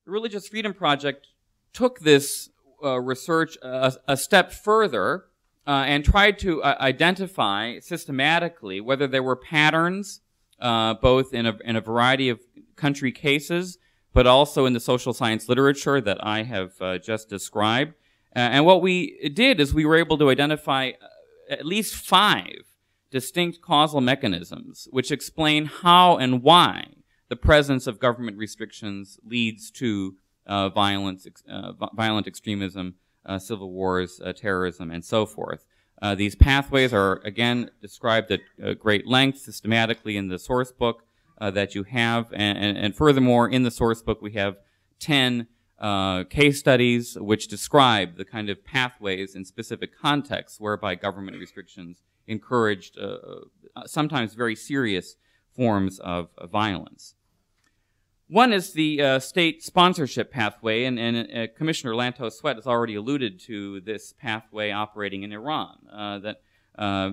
The Religious Freedom Project took this research a step further and tried to identify systematically whether there were patterns, both in a variety of country cases, but also in the social science literature that I have just described. And what we did is we were able to identify at least 5 distinct causal mechanisms which explain how and why the presence of government restrictions leads to violent extremism, civil wars, terrorism, and so forth. These pathways are, again, described at great length systematically in the source book that you have. And furthermore, in the source book, we have 10 case studies which describe the kind of pathways in specific contexts whereby government restrictions encouraged sometimes very serious forms of violence. One is the state sponsorship pathway, and Commissioner Lantos-Sweat has already alluded to this pathway operating in Iran.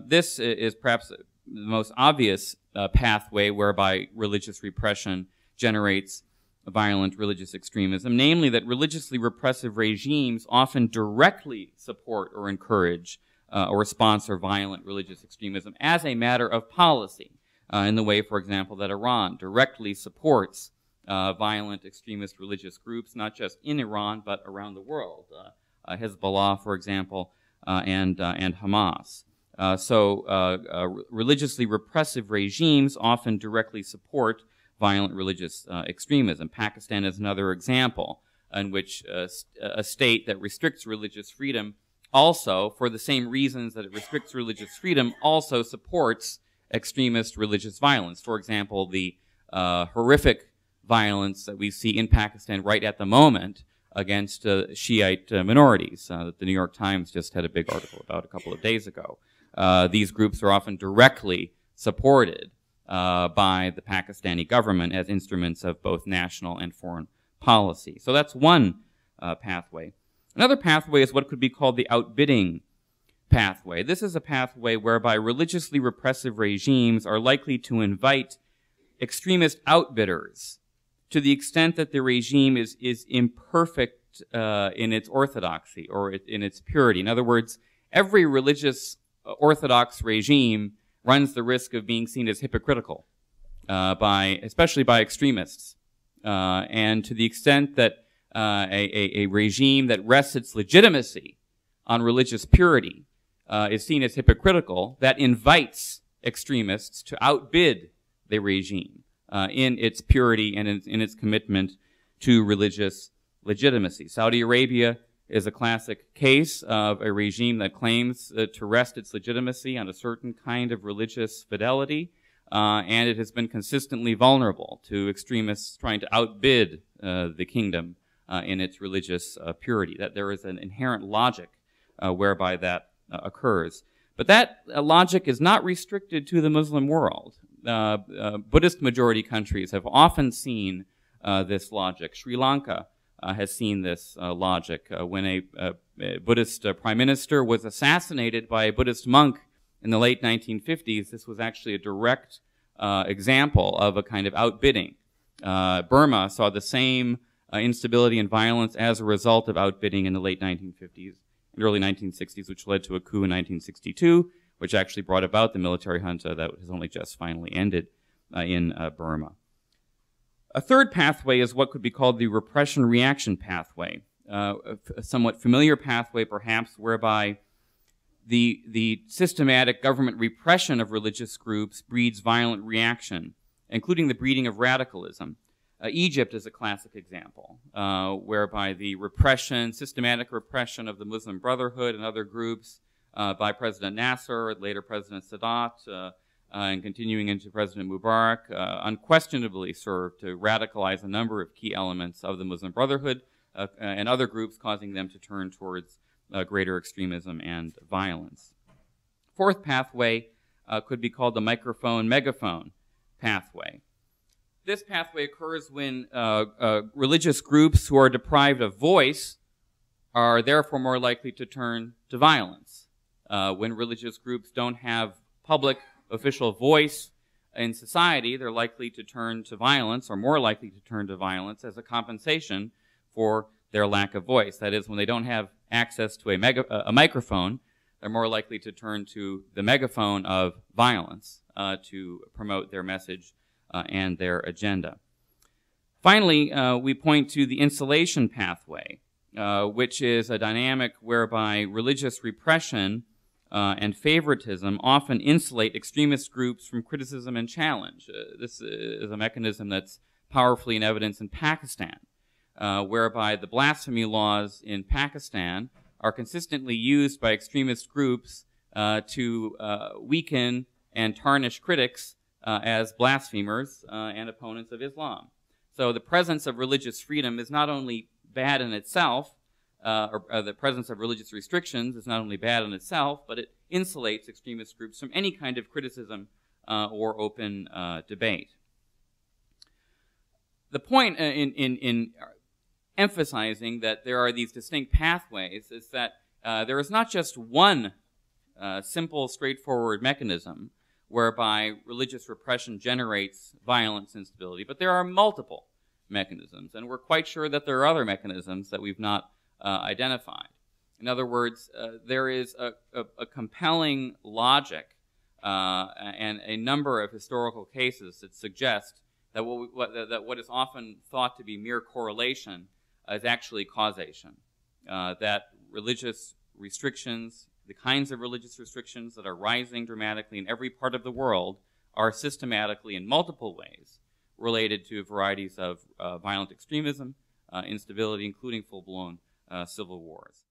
This is perhaps the most obvious pathway whereby religious repression generates violent religious extremism, namely that religiously repressive regimes often directly support or encourage or sponsor violent religious extremism as a matter of policy, in the way, for example, that Iran directly supports violent extremist religious groups, not just in Iran, but around the world. Hezbollah, for example, and Hamas. Religiously repressive regimes often directly support violent religious extremism. Pakistan is another example in which a state that restricts religious freedom also, for the same reasons that it restricts religious freedom, also supports extremist religious violence. For example, the horrific violence that we see in Pakistan right at the moment against Shiite minorities that the New York Times just had a big article about a couple of days ago. These groups are often directly supported by the Pakistani government as instruments of both national and foreign policy. So that's one pathway. Another pathway is what could be called the outbidding pathway. This is a pathway whereby religiously repressive regimes are likely to invite extremist outbidders to the extent that the regime is imperfect in its orthodoxy or in its purity. In other words, every religious orthodox regime runs the risk of being seen as hypocritical, especially by extremists. And to the extent that a regime that rests its legitimacy on religious purity is seen as hypocritical, that invites extremists to outbid the regime in its purity and in its commitment to religious legitimacy. Saudi Arabia is a classic case of a regime that claims to rest its legitimacy on a certain kind of religious fidelity, and it has been consistently vulnerable to extremists trying to outbid the kingdom in its religious purity. That there is an inherent logic whereby that occurs. But that logic is not restricted to the Muslim world. Buddhist majority countries have often seen this logic. Sri Lanka has seen this logic. When a Buddhist prime minister was assassinated by a Buddhist monk in the late 1950s, this was actually a direct example of a kind of outbidding. Burma saw the same instability and violence as a result of outbidding in the late 1950s and early 1960s, which led to a coup in 1962, which actually brought about the military junta that has only just finally ended in Burma. A third pathway is what could be called the repression reaction pathway, a somewhat familiar pathway perhaps whereby the systematic government repression of religious groups breeds violent reaction, including the breeding of radicalism. Egypt is a classic example, whereby the systematic repression of the Muslim Brotherhood and other groups by President Nasser, later President Sadat, and continuing into President Mubarak, unquestionably served to radicalize a number of key elements of the Muslim Brotherhood and other groups, causing them to turn towards greater extremism and violence. Fourth pathway could be called the Megaphone pathway. This pathway occurs when religious groups who are deprived of voice are therefore more likely to turn to violence. When religious groups don't have public official voice in society, they're likely to turn to violence, or more likely to turn to violence as a compensation for their lack of voice. That is, when they don't have access to a microphone, they're more likely to turn to the megaphone of violence to promote their message and their agenda. Finally, we point to the insulation pathway, which is a dynamic whereby religious repression and favoritism often insulate extremist groups from criticism and challenge. This is a mechanism that's powerfully in evidence in Pakistan, whereby the blasphemy laws in Pakistan are consistently used by extremist groups to weaken and tarnish critics as blasphemers and opponents of Islam. So the presence of religious freedom is not only bad in itself, or the presence of religious restrictions is not only bad in itself, but it insulates extremist groups from any kind of criticism or open debate. The point in emphasizing that there are these distinct pathways is that there is not just one simple, straightforward mechanism whereby religious repression generates violence and instability, but there are multiple mechanisms, and we're quite sure that there are other mechanisms that we've not identified. In other words, there is a compelling logic and a number of historical cases that suggest that what is often thought to be mere correlation is actually causation. That religious restrictions, the kinds of religious restrictions that are rising dramatically in every part of the world, are systematically in multiple ways related to varieties of violent extremism, instability, including full-blown civil wars.